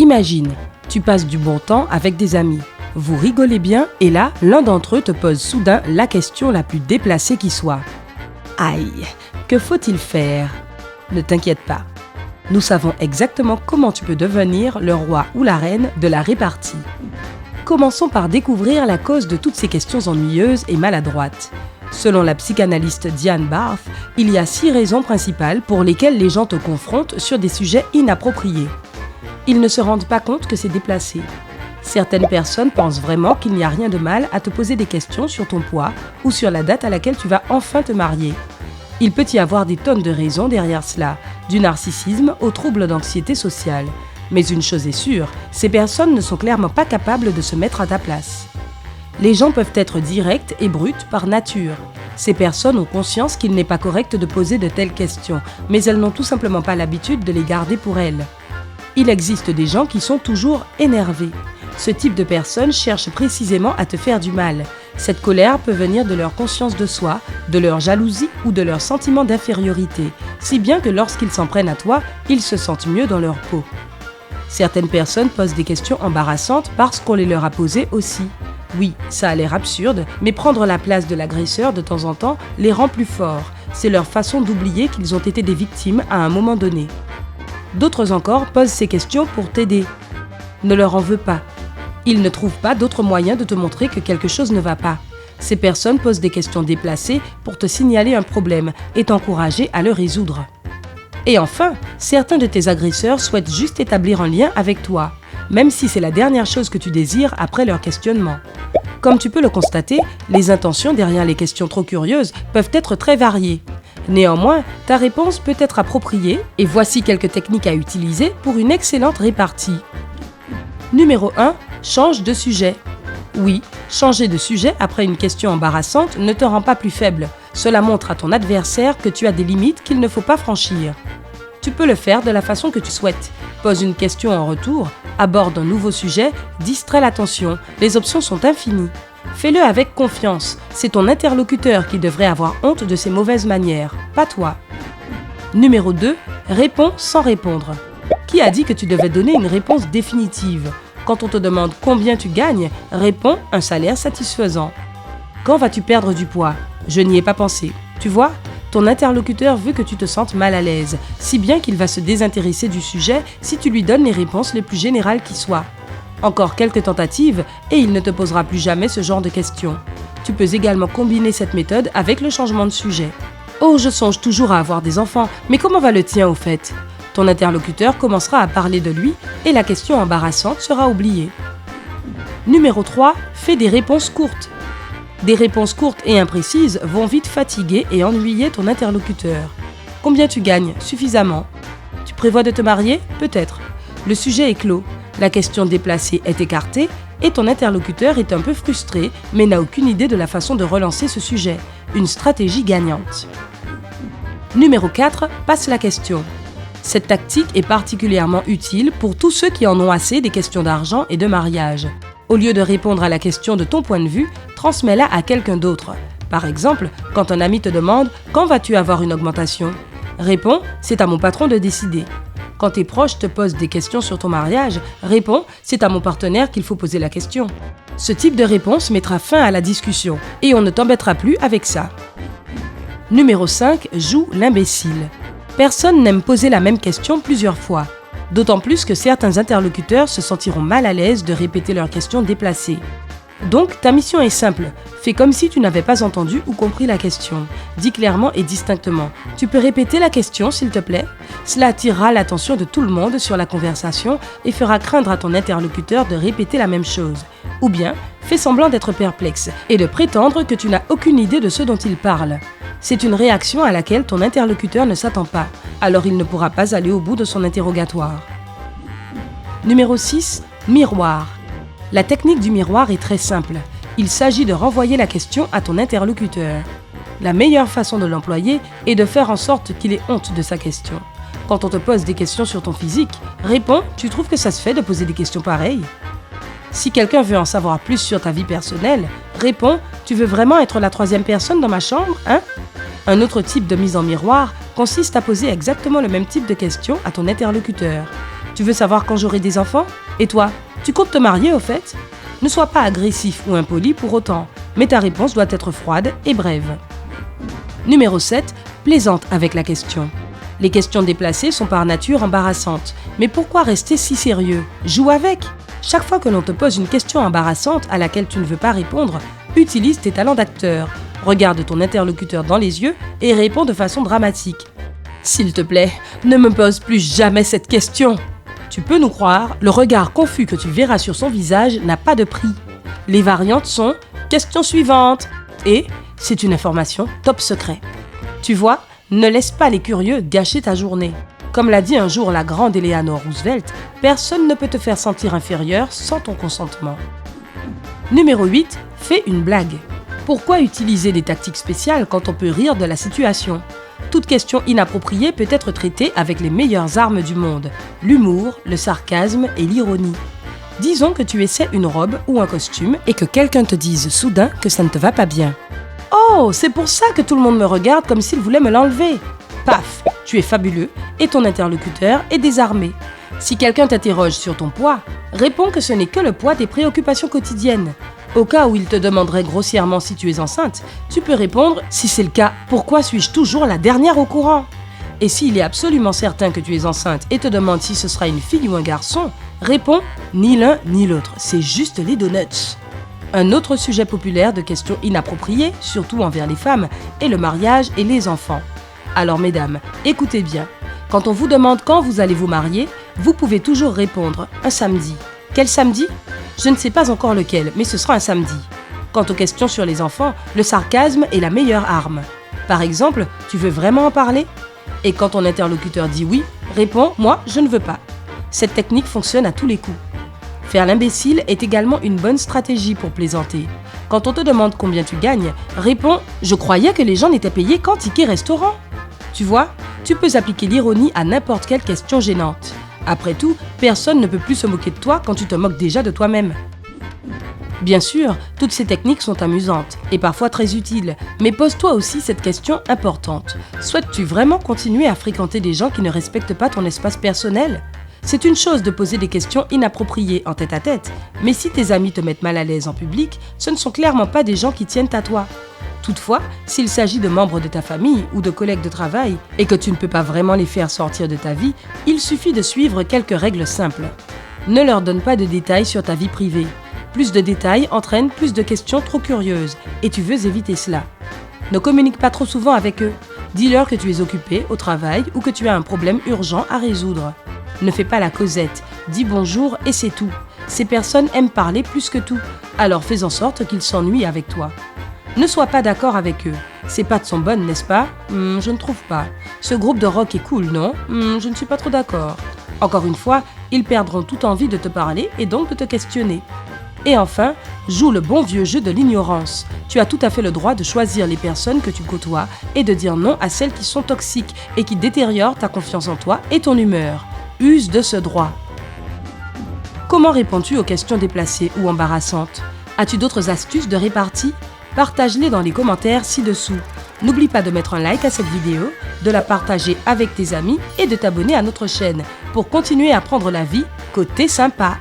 Imagine, tu passes du bon temps avec des amis. Vous rigolez bien et là, l'un d'entre eux te pose soudain la question la plus déplacée qui soit. Aïe, que faut-il faire? Ne t'inquiète pas. Nous savons exactement comment tu peux devenir le roi ou la reine de la répartie. Commençons par découvrir la cause de toutes ces questions ennuyeuses et maladroites. Selon la psychanalyste Diane Barth, il y a 6 raisons principales pour lesquelles les gens te confrontent sur des sujets inappropriés. Ils ne se rendent pas compte que c'est déplacé. Certaines personnes pensent vraiment qu'il n'y a rien de mal à te poser des questions sur ton poids ou sur la date à laquelle tu vas enfin te marier. Il peut y avoir des tonnes de raisons derrière cela, du narcissisme aux troubles d'anxiété sociale. Mais une chose est sûre, ces personnes ne sont clairement pas capables de se mettre à ta place. Les gens peuvent être directs et bruts par nature. Ces personnes ont conscience qu'il n'est pas correct de poser de telles questions, mais elles n'ont tout simplement pas l'habitude de les garder pour elles. Il existe des gens qui sont toujours énervés. Ce type de personnes cherche précisément à te faire du mal. Cette colère peut venir de leur conscience de soi, de leur jalousie ou de leur sentiment d'infériorité, si bien que lorsqu'ils s'en prennent à toi, ils se sentent mieux dans leur peau. Certaines personnes posent des questions embarrassantes parce qu'on les leur a posées aussi. Oui, ça a l'air absurde, mais prendre la place de l'agresseur de temps en temps les rend plus forts. C'est leur façon d'oublier qu'ils ont été des victimes à un moment donné. D'autres encore posent ces questions pour t'aider. Ne leur en veux pas. Ils ne trouvent pas d'autre moyen de te montrer que quelque chose ne va pas. Ces personnes posent des questions déplacées pour te signaler un problème et t'encourager à le résoudre. Et enfin, certains de tes agresseurs souhaitent juste établir un lien avec toi, même si c'est la dernière chose que tu désires après leur questionnement. Comme tu peux le constater, les intentions derrière les questions trop curieuses peuvent être très variées. Néanmoins, ta réponse peut être appropriée et voici quelques techniques à utiliser pour une excellente répartie. Numéro 1. Change de sujet. Oui, changer de sujet après une question embarrassante ne te rend pas plus faible. Cela montre à ton adversaire que tu as des limites qu'il ne faut pas franchir. Tu peux le faire de la façon que tu souhaites. Pose une question en retour, aborde un nouveau sujet, distrais l'attention. Les options sont infinies. Fais-le avec confiance. C'est ton interlocuteur qui devrait avoir honte de ses mauvaises manières, pas toi. Numéro 2. Réponds sans répondre. Qui a dit que tu devais donner une réponse définitive? Quand on te demande combien tu gagnes, réponds un salaire satisfaisant. Quand vas-tu perdre du poids? Je n'y ai pas pensé. Tu vois, ton interlocuteur veut que tu te sentes mal à l'aise, si bien qu'il va se désintéresser du sujet si tu lui donnes les réponses les plus générales qui soient. Encore quelques tentatives et il ne te posera plus jamais ce genre de questions. Tu peux également combiner cette méthode avec le changement de sujet. Oh, je songe toujours à avoir des enfants, mais comment va le tien au fait? Ton interlocuteur commencera à parler de lui et la question embarrassante sera oubliée. Numéro 3. Fais des réponses courtes. Des réponses courtes et imprécises vont vite fatiguer et ennuyer ton interlocuteur. Combien tu gagnes? Suffisamment. Tu prévois de te marier? Peut-être. Le sujet est clos. La question déplacée est écartée et ton interlocuteur est un peu frustré mais n'a aucune idée de la façon de relancer ce sujet. Une stratégie gagnante. Numéro 4. Passe la question. Cette tactique est particulièrement utile pour tous ceux qui en ont assez des questions d'argent et de mariage. Au lieu de répondre à la question de ton point de vue, transmets-la à quelqu'un d'autre. Par exemple, quand un ami te demande « Quand vas-tu avoir une augmentation ?» Réponds « C'est à mon patron de décider ». Quand tes proches te posent des questions sur ton mariage, réponds « C'est à mon partenaire qu'il faut poser la question ». Ce type de réponse mettra fin à la discussion et on ne t'embêtera plus avec ça. Numéro 5. Joue l'imbécile. Personne n'aime poser la même question plusieurs fois. D'autant plus que certains interlocuteurs se sentiront mal à l'aise de répéter leurs questions déplacées. Donc, ta mission est simple. Fais comme si tu n'avais pas entendu ou compris la question. Dis clairement et distinctement. Tu peux répéter la question, s'il te plaît? Cela attirera l'attention de tout le monde sur la conversation et fera craindre à ton interlocuteur de répéter la même chose. Ou bien, fais semblant d'être perplexe et de prétendre que tu n'as aucune idée de ce dont il parle. C'est une réaction à laquelle ton interlocuteur ne s'attend pas, alors il ne pourra pas aller au bout de son interrogatoire. Numéro 6. Miroir. La technique du miroir est très simple. Il s'agit de renvoyer la question à ton interlocuteur. La meilleure façon de l'employer est de faire en sorte qu'il ait honte de sa question. Quand on te pose des questions sur ton physique, réponds « Tu trouves que ça se fait de poser des questions pareilles ?» Si quelqu'un veut en savoir plus sur ta vie personnelle, réponds « Tu veux vraiment être la 3e personne dans ma chambre, hein ?» Un autre type de mise en miroir consiste à poser exactement le même type de questions à ton interlocuteur. Tu veux savoir quand j'aurai des enfants? Et toi, tu comptes te marier au fait? Ne sois pas agressif ou impoli pour autant, mais ta réponse doit être froide et brève. Numéro 7. Plaisante avec la question. Les questions déplacées sont par nature embarrassantes. Mais pourquoi rester si sérieux? Joue avec! Chaque fois que l'on te pose une question embarrassante à laquelle tu ne veux pas répondre, utilise tes talents d'acteur. Regarde ton interlocuteur dans les yeux et réponds de façon dramatique. S'il te plaît, ne me pose plus jamais cette question. Tu peux nous croire, le regard confus que tu verras sur son visage n'a pas de prix. Les variantes sont « question suivante » et « c'est une information top secret ». Tu vois, ne laisse pas les curieux gâcher ta journée. Comme l'a dit un jour la grande Eleanor Roosevelt, personne ne peut te faire sentir inférieur sans ton consentement. Numéro 8. Fais une blague. Pourquoi utiliser des tactiques spéciales quand on peut rire de la situation? Toute question inappropriée peut être traitée avec les meilleures armes du monde, l'humour, le sarcasme et l'ironie. Disons que tu essaies une robe ou un costume et que quelqu'un te dise soudain que ça ne te va pas bien. « Oh, c'est pour ça que tout le monde me regarde comme s'il voulait me l'enlever !» Paf, tu es fabuleux et ton interlocuteur est désarmé. Si quelqu'un t'interroge sur ton poids, réponds que ce n'est que le poids des préoccupations quotidiennes. Au cas où il te demanderait grossièrement si tu es enceinte, tu peux répondre « Si c'est le cas, pourquoi suis-je toujours la dernière au courant ?» Et s'il est absolument certain que tu es enceinte et te demande si ce sera une fille ou un garçon, réponds « Ni l'un ni l'autre, c'est juste les donuts ». Un autre sujet populaire de questions inappropriées, surtout envers les femmes, est le mariage et les enfants. Alors mesdames, écoutez bien. Quand on vous demande quand vous allez vous marier, vous pouvez toujours répondre « Un samedi ». Quel samedi? Je ne sais pas encore lequel, mais ce sera un samedi. Quant aux questions sur les enfants, le sarcasme est la meilleure arme. Par exemple, tu veux vraiment en parler? Et quand ton interlocuteur dit oui, réponds « Moi, je ne veux pas ». Cette technique fonctionne à tous les coups. Faire l'imbécile est également une bonne stratégie pour plaisanter. Quand on te demande combien tu gagnes, réponds « Je croyais que les gens n'étaient payés qu'en tickets restaurant ». Tu vois, tu peux appliquer l'ironie à n'importe quelle question gênante. Après tout, personne ne peut plus se moquer de toi quand tu te moques déjà de toi-même. Bien sûr, toutes ces techniques sont amusantes et parfois très utiles, mais pose-toi aussi cette question importante. Souhaites-tu vraiment continuer à fréquenter des gens qui ne respectent pas ton espace personnel? C'est une chose de poser des questions inappropriées en tête-à-tête, mais si tes amis te mettent mal à l'aise en public, ce ne sont clairement pas des gens qui tiennent à toi. Toutefois, s'il s'agit de membres de ta famille ou de collègues de travail et que tu ne peux pas vraiment les faire sortir de ta vie, il suffit de suivre quelques règles simples. Ne leur donne pas de détails sur ta vie privée. Plus de détails entraînent plus de questions trop curieuses et tu veux éviter cela. Ne communique pas trop souvent avec eux. Dis-leur que tu es occupé au travail ou que tu as un problème urgent à résoudre. Ne fais pas la causette, dis bonjour et c'est tout. Ces personnes aiment parler plus que tout, alors fais en sorte qu'ils s'ennuient avec toi. Ne sois pas d'accord avec eux. Ces pâtes sont bonnes, n'est-ce pas? Je ne trouve pas. Ce groupe de rock est cool, non? Je ne suis pas trop d'accord. Encore une fois, ils perdront toute envie de te parler et donc de te questionner. Et enfin, joue le bon vieux jeu de l'ignorance. Tu as tout à fait le droit de choisir les personnes que tu côtoies et de dire non à celles qui sont toxiques et qui détériorent ta confiance en toi et ton humeur. Use de ce droit. Comment réponds-tu aux questions déplacées ou embarrassantes? As-tu d'autres astuces de répartie? Partage-les dans les commentaires ci-dessous. N'oublie pas de mettre un like à cette vidéo, de la partager avec tes amis et de t'abonner à notre chaîne pour continuer à prendre la vie côté sympa.